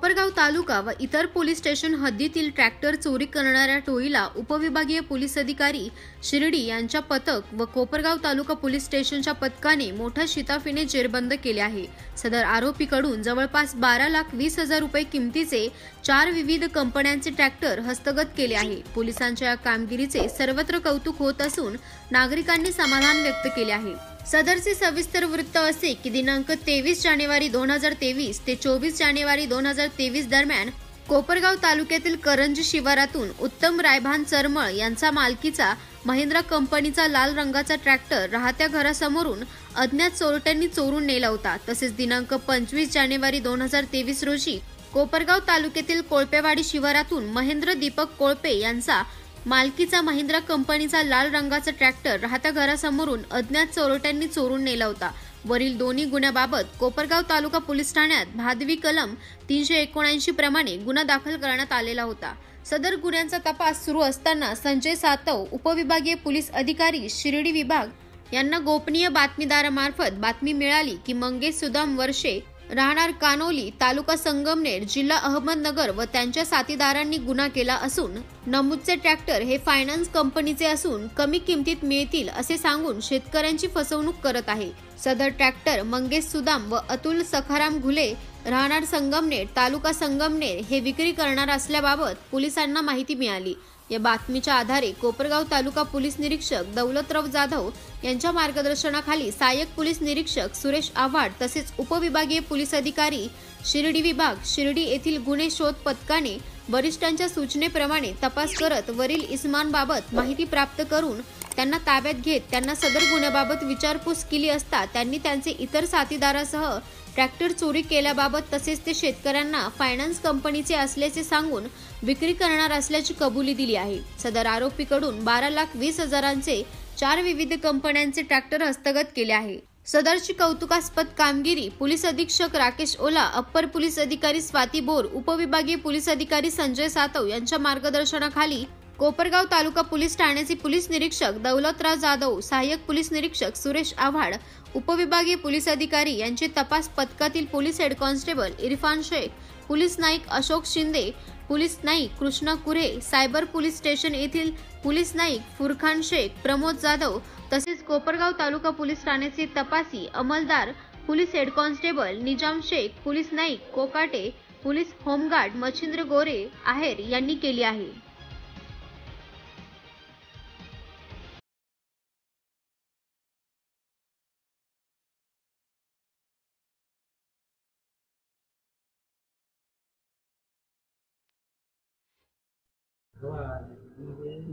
कोपरगाव तालुका व इतर police station हद्दीतील ट्रॅक्टर चोरी करणाऱ्या टोळीला उपविभागीय पोलीस अधिकारी शिर्डी यांच्या पथक व कोपरगाव तालुका पोलीस स्टेशनच्या पथकाने मोठ्या शिताफीने जेरबंद केले आहे। सदर आरोपीकडून जवळपास 12,20,000 रुपये किमतीचे 4 विविध कंपन्यांचे ट्रॅक्टर हस्तगत केले आहे। पोलिसांच्या या कामगिरीचे सर्वत्र कौतुक होत असून नागरिकांनी समाधान व्यक्त केले आहे। सदरचे सविस्तर वृत्त असे की दिनांक 23 जानेवारी 2023 ते 24 जानेवारी 2023 दरम्यान कोपरगाव तालुक्यातील करंजी शिवारातून उत्तम रायभान चरमळ यांचा मालकीचा महिंद्रा कंपनीचा लाल रंगाचा ट्रॅक्टर राहत्या घरासमोरून अज्ञात चोरट्यांनी चोरून नेला होता। तसेच दिनांक 25 जानेवारी 2023 रोजी कोपरगाव तालुक्यातील कोळपेवाडी शिवारातून महेंद्र दीपक कोळपे यांचा मालकीचा महिंद्रा कंपनीचा लाल रंगाचा ट्रॅक्टर राहत्या घरासमोरून अज्ञात चोरट्यांनी चोरून नेला होता। वरील दोन्ही गुन्ह्याबाबत कोपरगाव तालुका पोलीस ठाण्यात भादवी कलम 379 प्रमाणे गुन्हा दाखल करण्यात आलेला होता। सदर गुन्ह्यांचा तपास सुरू असताना संजय सातव उपविभागीय पोलीस अधिकारी शिर्डी विभाग यांना गोपनीय बातमीदारामार्फत बातमी मिळाली की मंगेश सुदाम वर्षे राहणार कानोली तालुका संगमनेर जिल्हा अहमदनगर व त्यांच्या साथीदारांनी गुन्हा केला असून नमूदचे ट्रॅक्टर हे फायनान्स कंपनीचे असून कमी किमतीत मिळतील असे सांगून शेतकऱ्यांची फसवणूक करत आहे। सदर ट्रॅक्टर मंगेश सुदाम व अतुल सखाराम घुले राहणार संगमनेर तालुका संगमनेर हे विक्री करणार असल्याबाबत पोलिसांना माहिती मिळाली। या बातमीच्या आधारे कोपरगाव तालुका पोलीस निरीक्षक दौलतराव जाधव यांच्या मार्गदर्शनाखाली सहाय्यक पोलीस निरीक्षक सुरेश आव्हाड तसेच उपविभागीय पोलीस अधिकारी शिर्डी विभाग शिर्डी येथील गुन्हे शोध पथकाने वरिष्ठांच्या सूचनेप्रमाणे तपास करत वरील इसमांबाबत माहिती प्राप्त करून त्यांना ताब्यात घेत त्यांना सदर गुन्ह्याबाबत विचारपूस केली असता त्यांनी त्यांचे इतर साथीदारासह ट्रॅक्टर चोरी केल्याबाबत तसेच ते शेतकऱ्यांना फायनान्स कंपनीचे असल्याचे सांगून विक्री करणार असल्याची कबुली दिली आहे। सदर आरोपीकडून 12,20,000चे 4 विविध कंपन्यांचे ट्रॅक्टर हस्तगत केले आहे। सदरची कौतुकास्पद कामगिरी पोलीस अधीक्षक राकेश ओला, अप्पर पोलीस अधिकारी स्वाती बोर, उपविभागीय पोलीस अधिकारी संजय सातव यांच्या मार्गदर्शनाखाली कोपरगाव तालुका पोलीस ठाण्याचे पोलीस निरीक्षक दौलतराव जाधव, सहाय्यक पोलीस निरीक्षक सुरेश आव्हाड, उपविभागीय पोलीस अधिकारी यांचे तपास पथकातील police head constable Irfan Shaikh, police naik Ashok Shinde, police naik Krishna Kure, cyber police station येथील पोलीस नाईक फुरखान शेख, प्रमोद जाधव तसेच कोपरगाव तालुका पोलीस ठाण्याचे तपासी अंमलदार police head constable Nizam Shaikh, police naik Kokate, police home guard Machhindra Gore Aher यांनी केली आहे।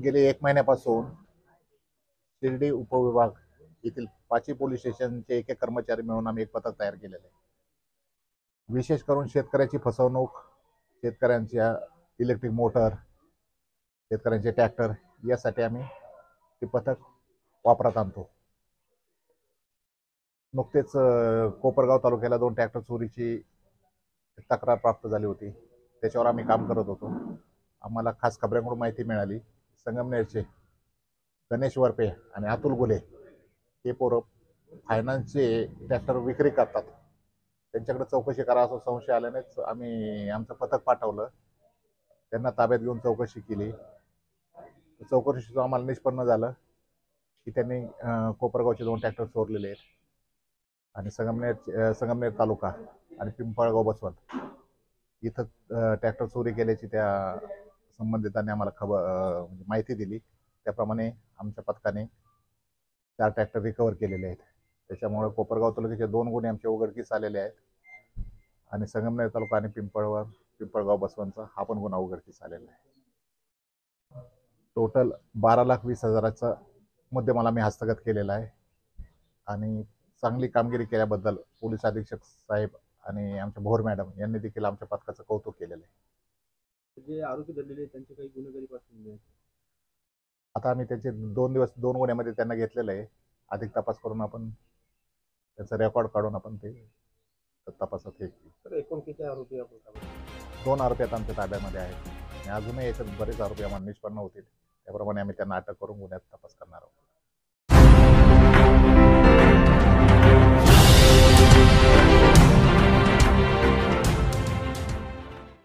गेले 1 महिन्यापासून शिर्डी उपविभाग येथील 5 पोलीस स्टेशनचे एक कर्मचारी मिळून आम्ही एक पथक तयार केलेले आहे। विशेष करून शेतकऱ्याची फसवणूक, शेतकऱ्यांच्या इलेक्ट्रिक मोटर, शेतकऱ्यांचे ट्रॅक्टर यासाठी आम्ही ते पथक वापरात आणतो। नुकतेच कोपरगाव तालुक्याला 2 ट्रॅक्टर चोरीची तक्रार प्राप्त झाली होती, त्याच्यावर आम्ही काम करत होतो। आम्हाला खास खबऱ्यांकडून माहिती मिळाली संगमनेरचे गणेश वरपे आणि अतुल गुले हे पोरं फायनान्सचे ट्रॅक्टर विक्री करतात, त्यांच्याकडे चौकशी करा असं संशय आल्यानेच आम्ही आमचं पथक पाठवलं। त्यांना ताब्यात घेऊन चौकशी केली। चौकशीचं आम्हाला निष्पन्न झालं की त्यांनी कोपरगावचे 2 ट्रॅक्टर चोरलेले आहेत आणि संगमनेर तालुका आणि पिंपळगाव बसवंत इथं ट्रॅक्टर चोरी केल्याची त्या संबंधितांनी आम्हाला माहिती दिली। त्याप्रमाणे आमच्या पथकाने 4 ट्रॅक्टर रिकव्हर केलेले आहेत। त्याच्यामुळे कोपरगाव तालुक्याचे 2 गुन्हे आमचे उघडकीस आलेले आहेत आणि संगमनेर तालुका आणि पिंपळगाव बसवंतचा हा पण गुन्हा उघडकीस आलेला आहे। टोटल 12,20,000चा मुद्देमाल आम्ही हस्तगत केलेला आहे आणि चांगली कामगिरी केल्याबद्दल पोलीस अधीक्षक साहेब आणि आमच्या भोर मॅडम यांनी देखील आमच्या पथकाचं कौतुक केलेलं आहे। जे आरोपी धरलेले त्यांचे काही गुन्हेगारी पासून आता आम्ही त्याचे 2 दिवस 2 गुन्ह्यामध्ये त्यांना घेतलेलं आहे। अधिक तपास करून आपण त्याचा रेकॉर्ड काढून आपण ते तपासात तर एकूण किती आरोपी आपण 2 आरोपी आता आमच्या ताब्यामध्ये आहेत आणि अजूनही याच्यात बरेच आरोपी आम्हाला निष्पन्न होतील, त्याप्रमाणे आम्ही त्यांना अटक करून गुन्ह्यात तपास